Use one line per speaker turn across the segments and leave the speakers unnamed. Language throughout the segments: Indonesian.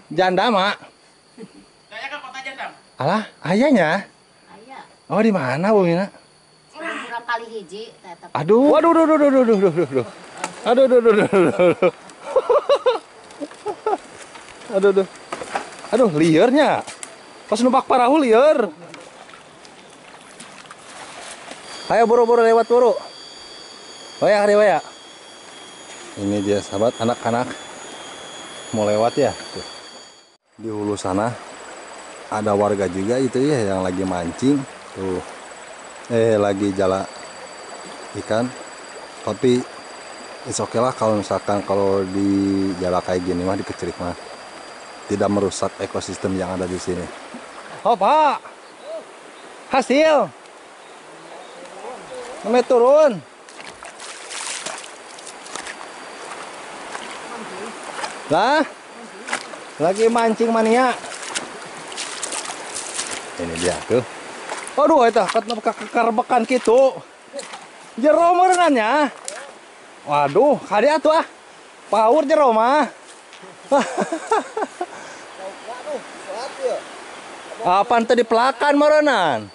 Janda, Mak.
Saya kan kota janda.
Alah, ayahnya?
Aya.
Oh, di mana, Bu Mina?
Kurang kali hiji tetap.
Aduh, waduh, aduh, aduh, aduh, aduh, aduh, aduh. Aduh, aduh, aduh, aduh, aduh. Aduh, aduh. Aduh, liarnya. Pas numpak perahu liar. Ayo buru-buru lewat buru. Waya, waya. Ini dia sahabat anak-anak mau lewat ya. Tuh. Di hulu sana ada warga juga itu ya yang lagi mancing. Tuh. Lagi jala ikan. Tapi it's okay lah kalau misalkan kalau di jala kayak gini mah dikecerik mah tidak merusak ekosistem yang ada di sini. Oh Pak, hasil, namanya turun. Lah, lagi mancing mania. Ini dia tuh. Aduh, itu karbekan gitu. Jero merenannya. Waduh, kadia tuh ah. Power jero mah. Apaan tadi pelakan merenan?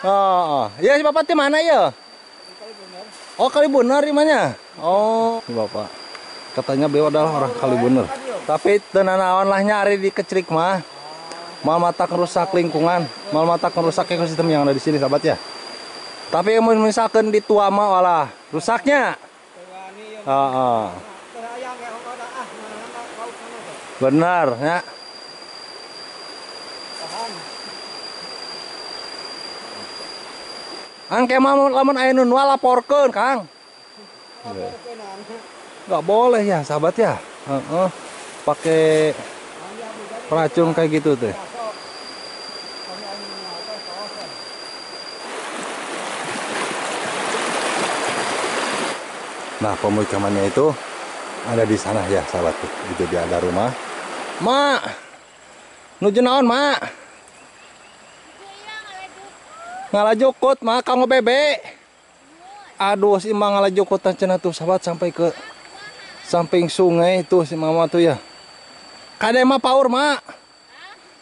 Oh, ya si bapak di mana ya? Oh, Kalibuner di mana? Oh, si bapak. Katanya beliau adalah orang Kalibuner. Tapi tenanawan lah nyari di kecrik mah. Mal mata ngerusak lingkungan, mal mata ngerusak ekosistem yang ada di sini, sahabat ya. Tapi misalkan di tua mah walah rusaknya. Benar ya. Angke lamun aya nu laporkeun, Kang. Nggak boleh ya, sahabat ya. Pakai racun kayak gitu tuh. Nah, pemukimannya itu ada di sana ya, sahabat tuh. Itu dia ada rumah. Mak, nuju naon, Mak? Ngalajukut, Mak, kamu bebek. Aduh, si Mak ngalajukut cenah tuh, sahabat, sampai ke samping sungai itu si Mama tuh ya. Kade mah paur, Mak.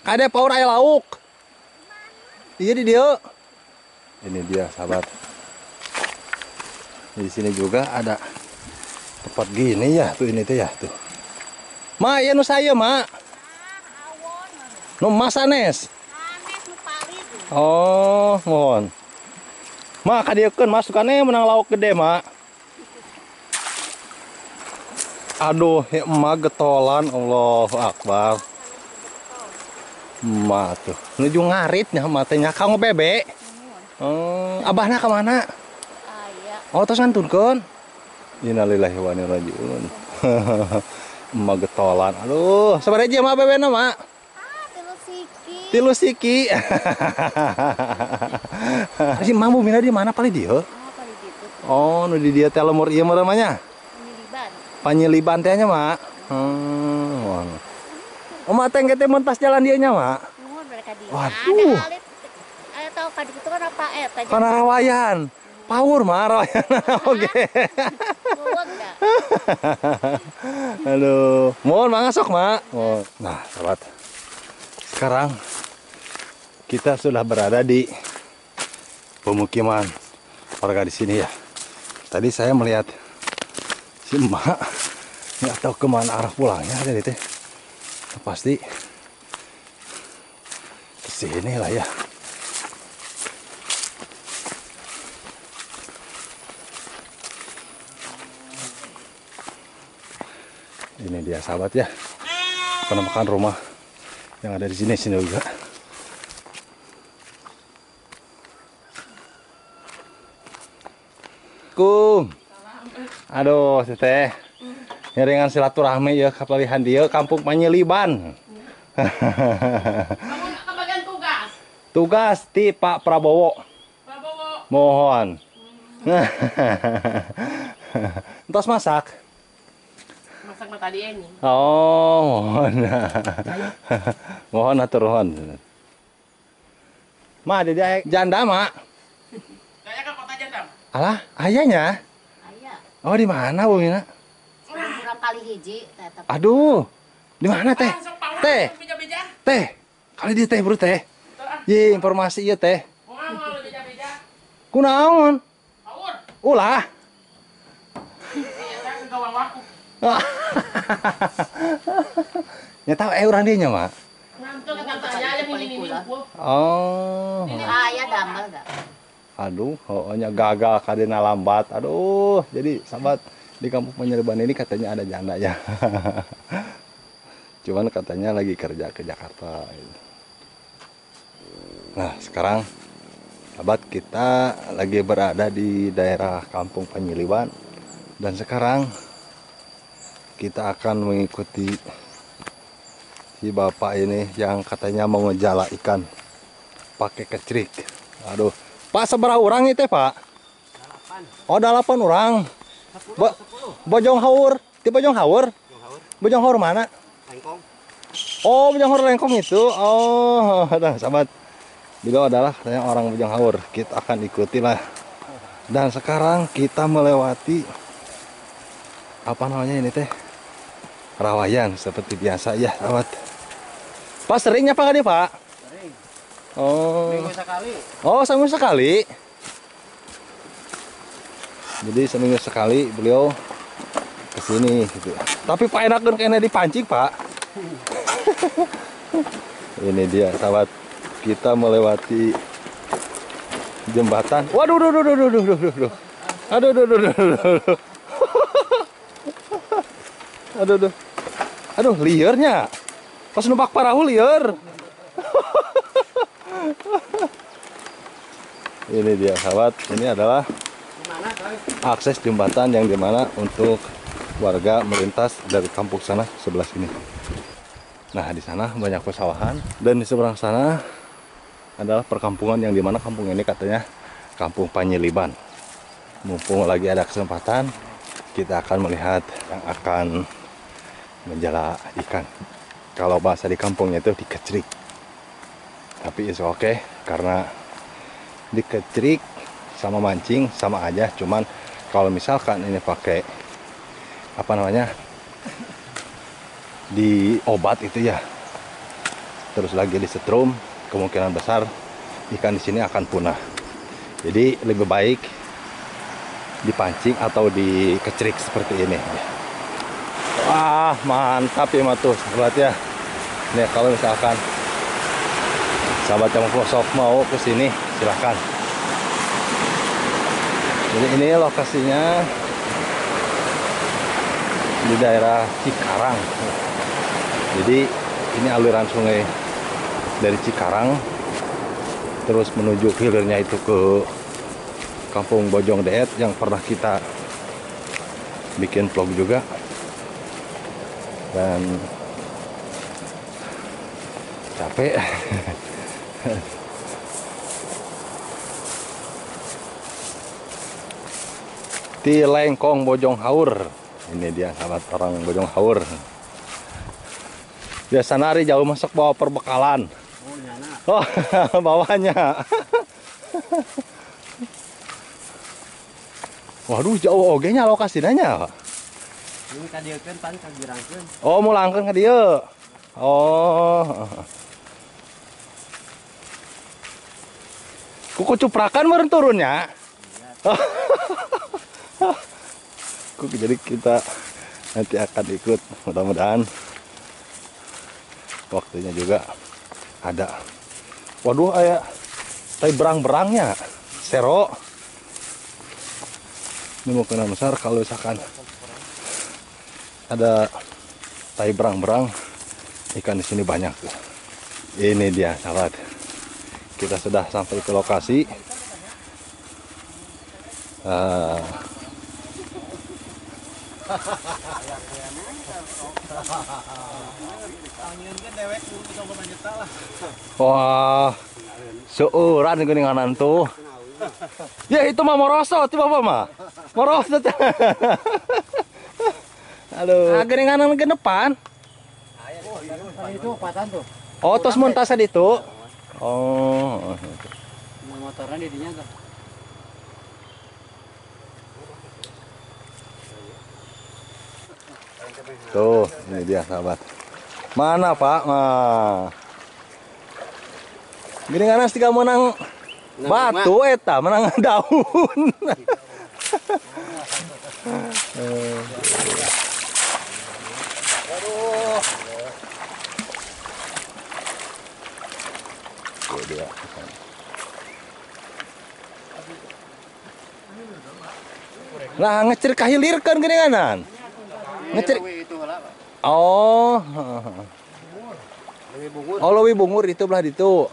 Kade paur aya lauk. Iya di dia. Ini dia, sahabat. Di sini juga ada tempat gini ya, tuh ini tuh ya, tuh. Mak, ya nu saya, Mak. Nu masanes. Oh, mohon. Mak, kadiekeun masukannya menang lauk gede, Mak. Aduh, ya emak getolan, Allahu Akbar. Emak tuh, nuju ngaritnya matanya, kamu bebek. Abahna kemana? Oh, terus ngantunkeun. Innalillahi wa inna ilaihi raji'un. Emak getolan, aduh, sabaraha aja emak bebekna, Mak? Tilu siki. Si Mambu Mina di mana paling dia? Oh, nu di dia teh lemur ieu mah namanya? Panyeliban tehnya, Mak. Emak teh engke teh mentas jalan dieu nya, Mak. Waduh.
Aya tahu ka ditu kan apa eta?
Kana rawayan. Power mah rawayan oge. Aduh, mohon mangasok, Mak. Nah, sahabat. Sekarang kita sudah berada di pemukiman warga di sini ya. Tadi saya melihat si emak nggak tahu kemana arah pulangnya dari teh. Pasti ke sini lah ya. Ini dia, sahabat ya, penampakan rumah yang ada di sini juga. Aduh, teteh. Nyaringan silaturahmi ya kapalihan dia kampung Panyeliban.
Kamu kebagian tugas.
Tugas ti Pak Prabowo.
Prabowo.
Mohon. Entos masak.
Masak mah tadi ini.
Oh, mohon. Mohon atur nuhun. Ma, dia janda, Mak.
Saya kan kota janda.
Alah, ayahnya?
Aya.
Oh, di mana, Bu Mina?
Kurang kali hiji tetap.
Aduh, Di mana teh?
sok power,
Teh.
beja-beja.
Teh. Kali di teh bro teh.
Tuh, ah.
Ye informasi ieu teh.
Mau beja-beja.
Kunaon?
Power.
Ulah.
Iya, saya ke gawang waku.
Nya tahu urang dinya mah.
Ngantuk kata saya yang ini gua.
Oh.
Ayah damel dah.
Aduh, nya gagal kadena lambat. Aduh, jadi sahabat di kampung Panyeliban ini katanya ada janda ya. Cuman katanya lagi kerja ke Jakarta. Nah, sekarang sahabat kita lagi berada di daerah Kampung Panyeliban dan sekarang kita akan mengikuti si bapak ini yang katanya mau ngejala ikan pakai kecrik. Aduh, Pak seberapa orang itu Pak? 8. Oh, 8 orang. Bojong Haur, di Bojong Haur? Bojong Haur mana?
Lengkong.
Oh, Bojong Haur Lengkong itu. Oh, nah, sahabat. Beliau adalah katanya orang Bojong Haur. Kita akan ikutilah. Dan sekarang kita melewati apa namanya ini teh? Rawayan seperti biasa ya, sahabat. Pak seringnya Pak kali Pak?
Sering.
Oh.
Minggu sekali.
Oh, seminggu sekali. Jadi seminggu sekali beliau ke sini gitu. Tapi Pak enak kayaknya dipancing, Pak. Ini dia, sahabat. Kita melewati jembatan. Waduh, duh, duh, duh, duh, duh, duh, duh. Aduh, duh, duh, duh, duh, duh. Aduh, duh. Aduh, liarnya. Pas numpak perahu liar. Ini dia, sahabat. Ini adalah akses jembatan yang dimana untuk warga melintas dari kampung sana sebelah sini. Nah, di sana banyak pesawahan dan di seberang sana adalah perkampungan yang dimana kampung ini katanya Kampung Panyeliban. Mumpung lagi ada kesempatan, kita akan melihat yang akan menjala ikan. Kalau bahasa di kampungnya itu dikecrik. Tapi it's okay karena dikecrik sama mancing sama aja, cuman kalau misalkan ini pakai apa namanya di obat itu ya, terus lagi disetrum, kemungkinan besar ikan di sini akan punah. Jadi lebih baik dipancing atau dikecrik seperti ini. Wah, mantap ya matuh sahabat ya. Nih kalau misalkan sahabat yang mau ke sini silahkan. Jadi ini lokasinya di daerah Cikarang. Jadi ini aliran sungai dari Cikarang terus menuju hilirnya itu ke Kampung Bojong Deet yang pernah kita bikin vlog juga. Dan capek. Di Lengkong Bojong Haur. Ini dia sahabat orang Bojong Haur. Biasa nari jauh masuk bawa perbekalan.
Oh, nyana.
Oh, bawahnya. Waduh, jauh oge nya lokasinya.
Ini kadiekeun pan kagirangkeun.
Oh, mau langkeun ka dieu. Oh. Kuku cuprakan meureun turunnya. Jadi kita nanti akan ikut, mudah-mudahan waktunya juga ada. Waduh, aya tai berang-berangnya sero. Ini kemungkinan besar kalau misalkan ada tai berang-berang, ikan di sini banyak. Ini dia sahabat, kita sudah sampai ke lokasi. Wah, seueuran geuninganan tuh. Ya itu mah morosot, itu bapak mah. Morosot. Aduh. Ah, geuninganan ke depan.
Itu patan tuh.
Oh, tos muntasah ditu. Oh.
Motornya di dinya enggak.
Tuh, ini dia sahabat. Mana Pak? Nah. Gini kan tiga menang batu eta, menang daun. Aduh. Tuh dia. Nah, ngecerik kahilirkan gini kanan. Ngecerik.
Itu heula, Pak.
Oh.
Leuwih bungur.
Oh, leuwih bungur itu belah ditu.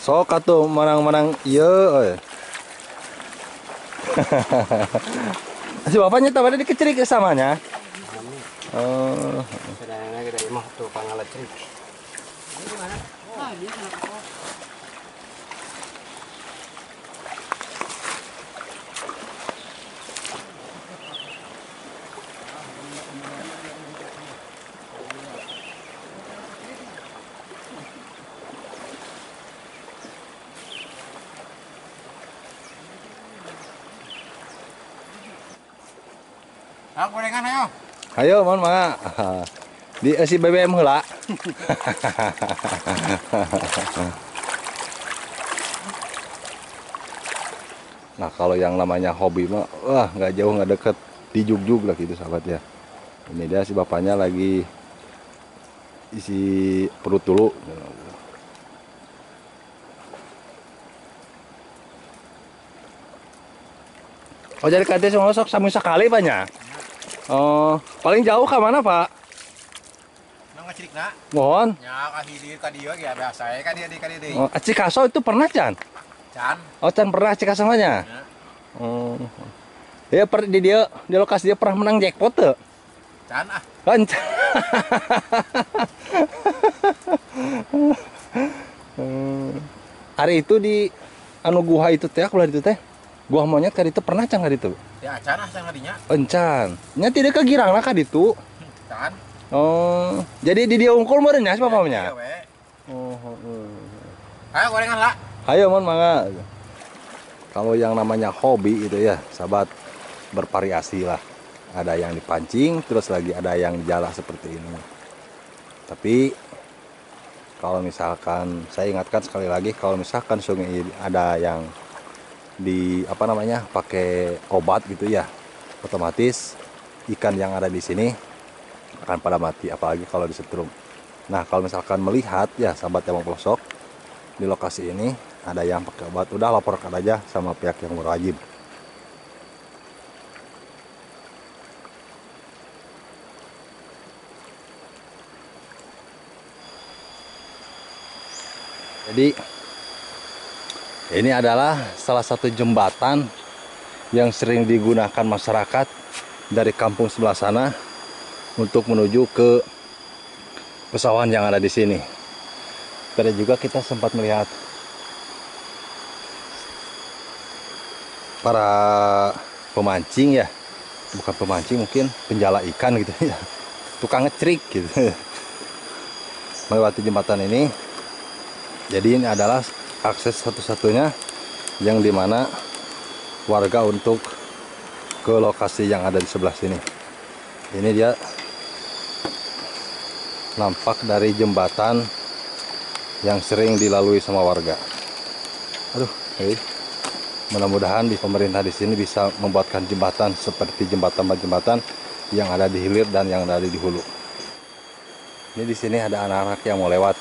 Sok atuh menang-menang ieu. Si bapaknya tadi dikecerik samanya. Oh.
Sedangnya gede mah tuh pangalecrik. Ini gimana? Oh, dia kenapa?
Ah, gorengan ayo.
Ayo, mohon mangga. Di si BBM heula. Nah, kalau yang namanya hobi mah, wah nggak jauh nggak deket, di Jugjug lah gitu sahabat ya. Ini dia si bapaknya lagi isi perut dulu. Oh jadi kades ngosok sami sekali banyak. Oh paling jauh ke mana Pak?
Nang ngecirikna.
Mohon.
Ya kahidi ka dieu ge biasa ya ka dia di ka dieu.
Oh, Cikaso itu pernah Chan?
Can.
Oh Chan pernah Cikaso nya?
Ya.
Oh. Dia di lokasi dia pernah menang jackpot tuh.
Can ah.
Kan. Hari itu di anu guha itu teh, kalau itu teh. Gua monyet kali itu pernah can kali itu?
Ya can ah can kadinya.
Encan. Nya tidak ke Girang lah kali itu.
Can.
Oh, jadi di dia unggul meureun nya bapaknya.
Iya we.
Oh,
Ayo gorengan lah.
Ayo mon mangga. Kalau yang namanya hobi itu ya, sahabat bervariasi lah. Ada yang dipancing, terus lagi ada yang jala seperti ini. Tapi kalau misalkan saya ingatkan sekali lagi, kalau misalkan sungai ini ada yang di apa namanya pakai obat gitu ya, otomatis ikan yang ada di sini akan pada mati, apalagi kalau disetrum. Nah kalau misalkan melihat ya sahabat yang pelosok di lokasi ini ada yang pakai obat, udah laporkan aja sama pihak yang berwajib. Jadi ini adalah salah satu jembatan yang sering digunakan masyarakat dari kampung sebelah sana untuk menuju ke pesawahan yang ada di sini. Tadi juga kita sempat melihat para pemancing ya, bukan pemancing mungkin penjala ikan gitu ya, tukang ngecrik gitu, melewati jembatan ini. Jadi ini adalah akses satu-satunya yang dimana warga untuk ke lokasi yang ada di sebelah sini. Ini dia nampak dari jembatan yang sering dilalui sama warga. Aduh, mudah-mudahan di pemerintah di sini bisa membuatkan jembatan seperti jembatan-jembatan yang ada di hilir dan yang ada di hulu. Ini di sini ada anak-anak yang mau lewat.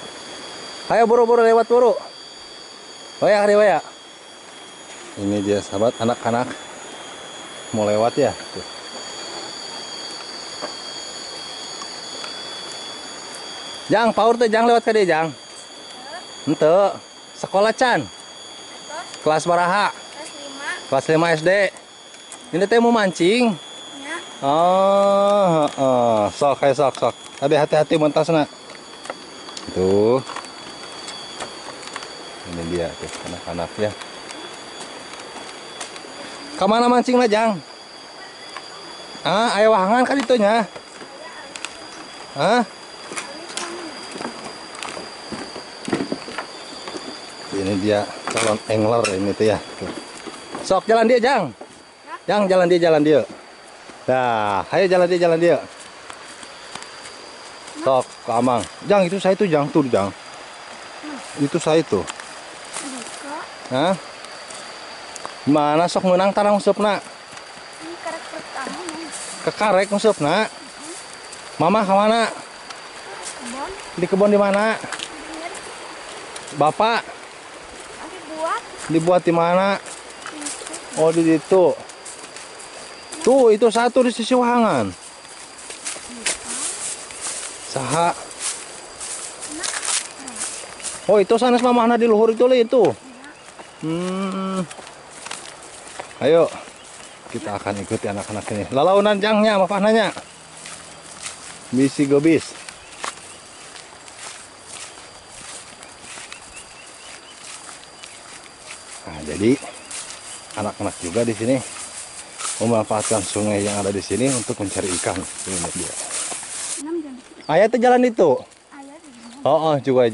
Ayo buru-buru lewat buru. Waya hari waya. Ini dia sahabat anak-anak mau lewat ya. Tuh. Jang, paur tuh jang lewat ke dia jang. Ente, sekolah Can. Kelas baraha. Kelas 5 SD. Ini teh mau mancing.
Ya.
Oh, sok. Hati-hati mentasna. Tuh. Ini dia tuh anak-anak ya. Kemana mancing lah jang? Ah, aya wahangan kan itunya. Hah? Ini dia calon angler ini tuh ya. Tuh. Sok jalan dia jang. Yang jalan dia. Nah, ayo jalan dia. Sok ke Amang. Jang, itu saya tuh Jang tuh Jang. Itu saya tuh. Hah? Mana sok menang tarang usupna?
Ini karek pertama nih.
Kekarek usupna. Mama ke mana?
Kebon.
Di kebun di mana? Bapak
Dibuat.
dibuat di mana? Oh, di situ. Tuh, itu satu di sisi wahangan. Saha? Oh, itu sanes mamahna di luhur itu li itu. Ayo, kita akan ikuti anak-anak ini. Lalaunan jangnya, mapahnanya. Bisi gobis. Nah, jadi anak-anak juga di sini memanfaatkan sungai yang ada di sini untuk mencari ikan. Ini dia. Ayah itu jalan itu. Oh, juga.